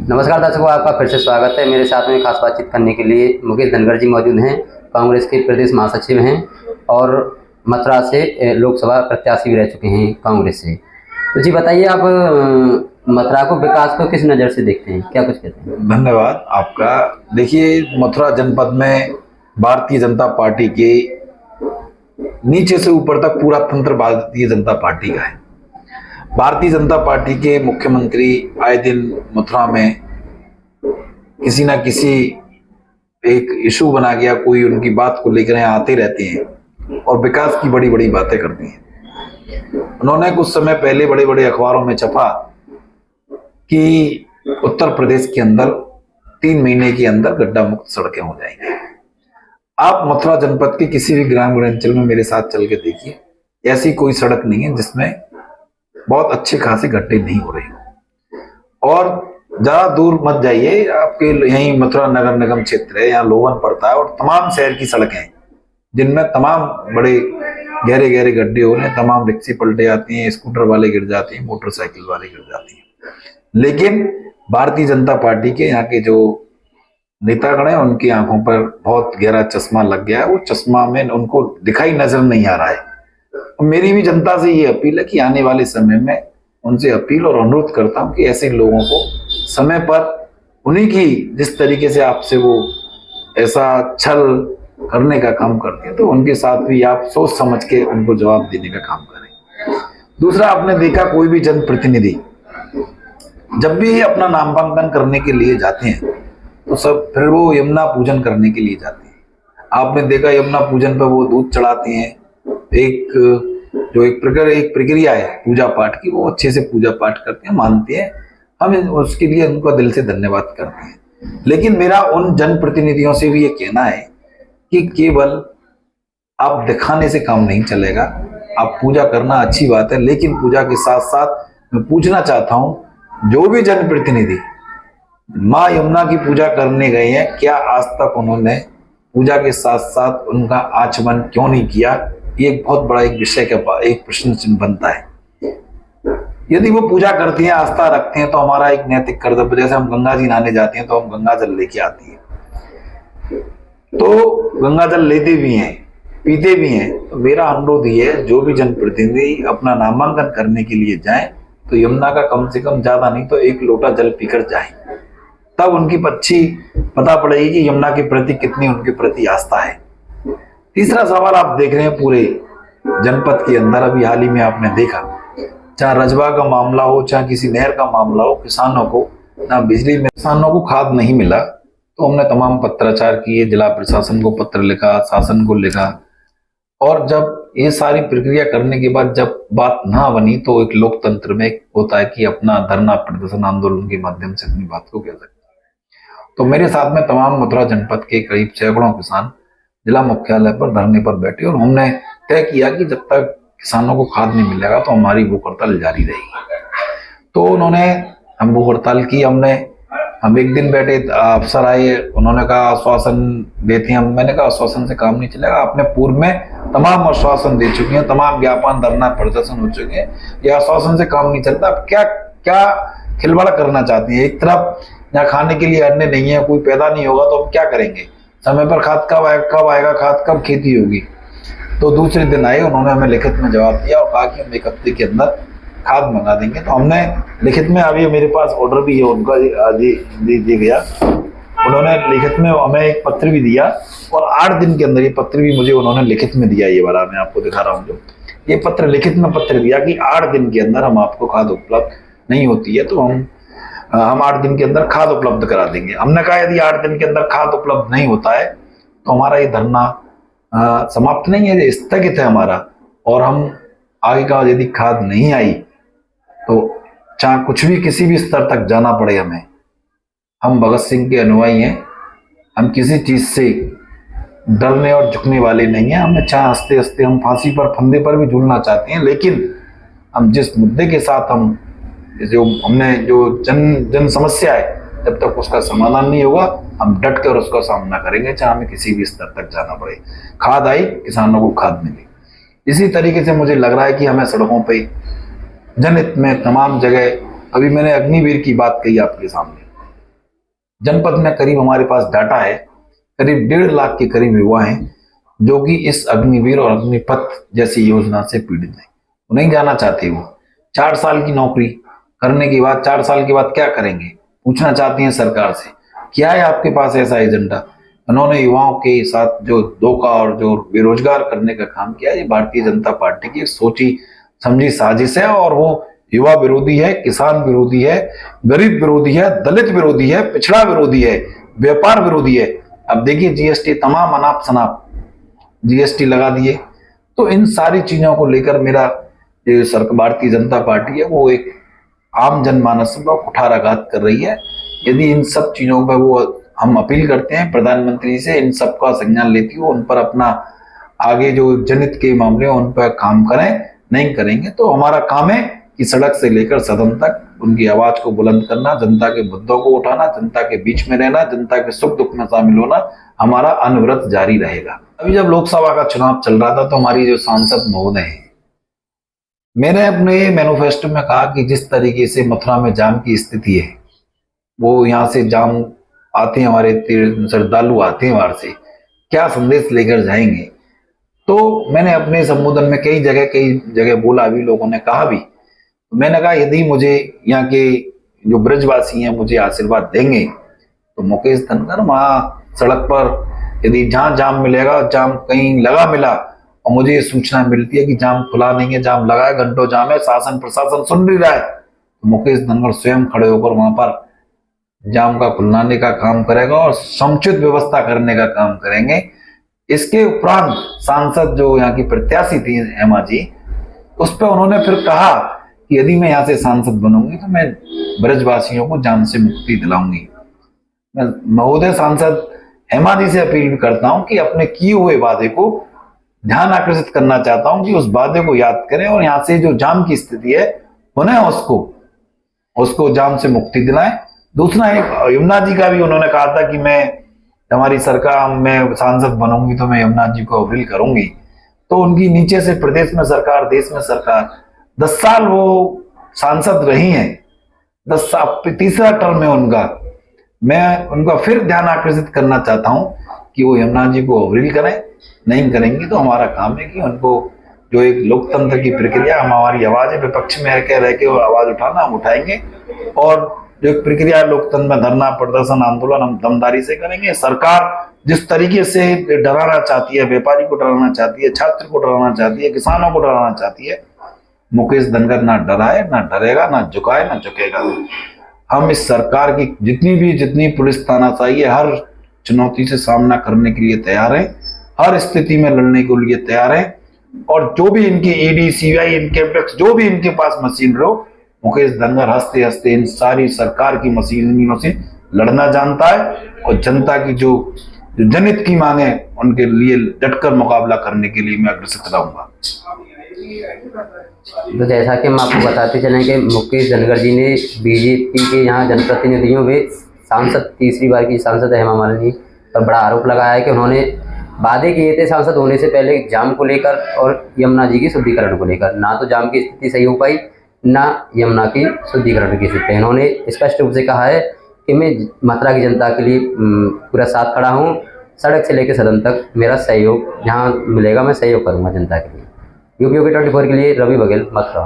नमस्कार दर्शकों, आपका फिर से स्वागत है। मेरे साथ में खास बातचीत करने के लिए मुकेश धनगर जी मौजूद हैं। कांग्रेस के प्रदेश महासचिव हैं और मथुरा से लोकसभा प्रत्याशी भी रह चुके हैं कांग्रेस से। तो जी बताइए, आप मथुरा को विकास को किस नज़र से देखते हैं, क्या कुछ कहते हैं? धन्यवाद आपका। देखिए, मथुरा जनपद में भारतीय जनता पार्टी के नीचे से ऊपर तक पूरा तंत्र भारतीय जनता पार्टी का है। भारतीय जनता पार्टी के मुख्यमंत्री आए दिन मथुरा में किसी ना किसी एक इशू बना गया, कोई उनकी बात को लेकर आते रहते हैं और विकास की बड़ी बड़ी बातें करते हैं। उन्होंने कुछ समय पहले बड़े बड़े अखबारों में छपा कि उत्तर प्रदेश के अंदर 3 महीने के अंदर गड्ढा मुक्त सड़कें हो जाएंगी। आप मथुरा जनपद के किसी भी ग्रामीण अंचल में मेरे साथ चल के देखिए, ऐसी कोई सड़क नहीं है जिसमें बहुत अच्छे खासे गड्ढे नहीं हो रहे हो। और ज्यादा दूर मत जाइए, आपके यहीं मथुरा नगर निगम क्षेत्र है, यहाँ लोवन पड़ता है और तमाम शहर की सड़कें जिनमें तमाम बड़े गहरे गहरे गड्ढे हो रहे हैं, तमाम रिक्शे पलटे जाती हैं, स्कूटर वाले गिर जाते हैं, मोटरसाइकिल वाले गिर जाते हैं। लेकिन भारतीय जनता पार्टी के यहाँ के जो नेतागण हैं, उनकी आंखों पर बहुत गहरा चश्मा लग गया है। वो चश्मा में उनको दिखाई नजर नहीं आ रहा है। मेरी भी जनता से ये अपील है कि आने वाले समय में उनसे अपील और अनुरोध करता हूं कि ऐसे लोगों को समय पर उन्हीं की जिस तरीके से आपसे वो ऐसा छल करने का काम करते हैं, तो उनके साथ भी आप सोच समझ के उनको जवाब देने का काम करें। दूसरा, आपने देखा कोई भी जनप्रतिनिधि जब भी अपना नामांकन करने के लिए जाते हैं तो सब फिर वो यमुना पूजन करने के लिए जाते हैं। आपने देखा यमुना पूजन पर वो दूध चढ़ाते हैं, एक प्रक्रिया है पूजा पाठ की, वो अच्छे से पूजा पाठ करते हैं, मानते हैं। हम उसके लिए उनका दिल से धन्यवाद करते हैं। लेकिन मेरा उन जनप्रतिनिधियों से भी ये कहना है कि केवल आप दिखाने से काम नहीं चलेगा। आप पूजा करना अच्छी बात है, लेकिन पूजा के साथ साथ मैं पूछना चाहता हूं, जो भी जनप्रतिनिधि माँ यमुना की पूजा करने गए हैं, क्या आज तक उन्होंने पूजा के साथ साथ उनका आचमन क्यों नहीं किया? ये एक बहुत बड़ा एक विषय का एक प्रश्न चिन्ह बनता है। यदि वो पूजा करते हैं, आस्था रखते हैं, तो हमारा एक नैतिक कर्तव्य, जैसे हम गंगा जी नहाने जाते हैं तो हम गंगा जल लेके आते हैं, तो गंगा जल लेते भी हैं, पीते भी हैं। तो मेरा अनुरोध ये है, जो भी जनप्रतिनिधि अपना नामांकन करने के लिए जाए तो यमुना का कम से कम ज्यादा नहीं तो 1 लोटा जल पीकर जाए, तब उनकी अच्छी पता पड़ेगी कि यमुना के प्रति कितनी उनके प्रति आस्था है। तीसरा सवाल, आप देख रहे हैं पूरे जनपद के अंदर अभी हाल ही में आपने देखा, चाहे रजवा का मामला हो, चाहे किसी नहर का मामला हो, किसानों को ना बिजली में, किसानों को खाद नहीं मिला, तो हमने तमाम पत्राचार किए, जिला प्रशासन को पत्र लिखा, शासन को लिखा। और जब ये सारी प्रक्रिया करने के बाद जब बात ना बनी, तो एक लोकतंत्र में होता है कि अपना धरना प्रदर्शन आंदोलन के माध्यम से अपनी बात को कह सकते हैं। तो मेरे साथ में तमाम मथुरा जनपद के करीब सैकड़ों किसान जिला मुख्यालय पर धरने पर बैठे और हमने तय किया कि जब तक किसानों को खाद नहीं मिलेगा तो हमारी भूख हड़ताल जारी रहेगी। तो उन्होंने हम भूख हड़ताल की, हम एक दिन बैठे, अफसर आए, उन्होंने कहा आश्वासन देते हैं। मैंने कहा आश्वासन से काम नहीं चलेगा, आपने पूर्व में तमाम आश्वासन दे चुके हैं, तमाम ज्ञापन धरना प्रदर्शन हो चुके हैं, ये आश्वासन से काम नहीं चलता। आप क्या क्या खिलवाड़ करना चाहते हैं? एक तरफ यहाँ खाने के लिए अन्न नहीं है, कोई पैदा नहीं होगा तो हम क्या करेंगे? समय पर खाद कब आएगा, खाद कब खेती होगी? तो दूसरे दिन आए, उन्होंने हमें लिखित में जवाब दिया और कहा कि हम 1 हफ्ते के अंदर खाद मंगा देंगे। तो हमने लिखित में, अभी मेरे पास ऑर्डर भी है उनका, दे गया। उन्होंने लिखित में हमें एक पत्र भी दिया और 8 दिन के अंदर ये पत्र भी मुझे उन्होंने लिखित में दिया। ये वाला मैं आपको दिखा रहा हूँ, जो ये पत्र लिखित में पत्र दिया कि 8 दिन के अंदर हम आपको खाद उपलब्ध नहीं होती है तो हम 8 दिन के अंदर खाद उपलब्ध करा देंगे। हमने कहा यदि 8 दिन के अंदर खाद उपलब्ध नहीं होता है तो हमारा ये धरना समाप्त नहीं है, स्थगित है हमारा। और हम आगे का यदि खाद नहीं आई तो चाहे कुछ भी किसी भी स्तर तक जाना पड़े हमें, हम भगत सिंह के अनुयायी हैं, हम किसी चीज से डरने और झुकने वाले नहीं हैं। हमें चाहे हंसते हंसते हम फांसी पर, फंदे पर भी झूलना चाहते हैं, लेकिन हम जिस मुद्दे के साथ हमने जो जन समस्या है, जब तक उसका समाधान नहीं होगा हम डट कर उसका सामना करेंगे, चाहे हमें किसी भी स्तर तक जाना पड़े। खाद आई, किसानों को खाद मिली। इसी तरीके से मुझे लग रहा है कि हमें सड़कों पे जनहित में तमाम जगह, अभी मैंने अग्निवीर की बात कही आपके सामने, जनपद में करीब हमारे पास डाटा है, करीब 1.5 लाख के करीब युवा हैं जो कि इस अग्निवीर और अग्निपथ जैसी योजना से पीड़ित हैं। वो नहीं जाना चाहते। वो 4 साल की नौकरी करने के बाद 4 साल के बाद क्या करेंगे, पूछना चाहती हैं सरकार से, क्या है आपके पास ऐसा एजेंडा। उन्होंने युवाओं के साथ जो धोखा और जो बेरोजगार करने का काम किया, ये भारतीय जनता पार्टी की सोची समझी साजिश है। और वो युवा विरोधी है, किसान विरोधी है, गरीब विरोधी है, दलित विरोधी है, पिछड़ा विरोधी है, व्यापार विरोधी है। अब देखिए जीएसटी, तमाम अनाप शनाप जीएसटी लगा दिए। तो इन सारी चीजों को लेकर मेरा जो सरकार भारतीय जनता पार्टी है वो एक आम जनमानस पर कुठाराघात कर रही है। यदि इन सब चीजों पर वो, हम अपील करते हैं प्रधानमंत्री से, इन सब का संज्ञान लेती हो, उन पर अपना आगे जो जनहित के मामले हैं उन पर काम करें। नहीं करेंगे तो हमारा काम है कि सड़क से लेकर सदन तक उनकी आवाज को बुलंद करना, जनता के मुद्दों को उठाना, जनता के बीच में रहना, जनता के सुख दुख में शामिल होना हमारा अनवरत जारी रहेगा। अभी जब लोकसभा का चुनाव चल रहा था तो हमारी जो सांसद महोदय हैं, मैंने अपने मैनिफेस्टो में कहा कि जिस तरीके से मथुरा में जाम की स्थिति है, वो यहाँ से जाम आते हैं, हमारे श्रद्धालु आते हैं बाहर से, क्या संदेश लेकर जाएंगे। तो मैंने अपने संबोधन में कई जगह बोला भी, लोगों ने कहा भी। तो मैंने कहा यदि मुझे यहाँ के जो ब्रजवासी हैं मुझे आशीर्वाद देंगे तो मुकेश धनगर वहाँ सड़क पर यदि जहाँ जाम मिलेगा, जाम कहीं लगा मिला और मुझे ये सूचना मिलती है कि जाम खुला नहीं है, जाम लगा है, घंटों जाम है, शासन प्रशासन सुन नहीं रहा है, तो मुकेश धनगर स्वयं खड़े होकर वहां पर जाम का खुलवाने का काम करेगा और समुचित व्यवस्था करने का काम करेंगे। इसके उपरांत सांसद जो यहाँ की प्रत्याशी थी हेमा जी, उस पर उन्होंने फिर कहा कि यदि मैं यहाँ से सांसद बनूंगी तो मैं ब्रजवासियों को जाम से मुक्ति दिलाऊंगी। मैं महोदय सांसद हेमा जी से अपील भी करता हूं कि अपने किए हुए वादे को ध्यान आकर्षित करना चाहता हूं कि उस वादे को याद करें और यहाँ से जो जाम की स्थिति है उन्हें उसको जाम से मुक्ति दिलाएं। दूसरा, एक यमुना जी का भी उन्होंने कहा था कि मैं हमारी सरकार में सांसद बनूंगी तो मैं यमुना जी को अपील करूंगी। तो उनकी नीचे से प्रदेश में सरकार, देश में सरकार, 10 साल वो सांसद रही हैं, 10 साल, तीसरा टर्म है उनका। मैं उनका फिर ध्यान आकर्षित करना चाहता हूं कि वो यमुना जी को अपील करें। नहीं करेंगे तो हमारा काम है कि उनको जो एक लोकतंत्र की प्रक्रिया, हम हमारी आवाज है, विपक्ष में रह के वो आवाज उठाना हम उठाएंगे। और जो एक प्रक्रिया लोकतंत्र में धरना, प्रदर्शन, आंदोलन हम दमदारी से करेंगे। सरकार जिस तरीके से डराना चाहती है, व्यापारी को डराना चाहती है, छात्र को डराना चाहती है, किसानों को डराना चाहती है, मुकेश धनगर ना डराए, ना डरेगा, ना झुकाए, ना झुकेगा। हम इस सरकार की जितनी पुलिस तानाशाही है, हर चुनौती से सामना करने के लिए तैयार है, हर स्थिति में लड़ने के लिए तैयार है। और जो भी इनकी ईडी, सीबीआई, इनकम टैक्स, जो भी इनके पास मशीनरी हो, मुकेश धनगर हंसते हंसते इन सारी सरकार की मशीनरियों से लड़ना जानता है और जनता की जो जनहित की मांग है उनके लिए डटकर मुकाबला करने के लिए मैं अग्रसर रहूंगा। तो जैसा कि हम आपको बताते चलें कि मुकेश धनगर जी ने बीजेपी के यहाँ जनप्रतिनिधियों में सांसद, तीसरी बार की सांसद हेमा मालिनी पर बड़ा आरोप लगाया है कि उन्होंने वादे किए थे सांसद होने से पहले जाम को लेकर और यमुना जी की शुद्धिकरण को लेकर। ना तो जाम की स्थिति सही हो पाई, ना यमुना की शुद्धिकरण की स्थिति। उन्होंने स्पष्ट रूप से कहा है कि मैं मथुरा की जनता के लिए पूरा साथ खड़ा हूँ, सड़क से लेकर सदन तक मेरा सहयोग जहाँ मिलेगा मैं सहयोग करूँगा जनता के लिए। यूपी 24 के लिए रवि बघेल, मथुरा।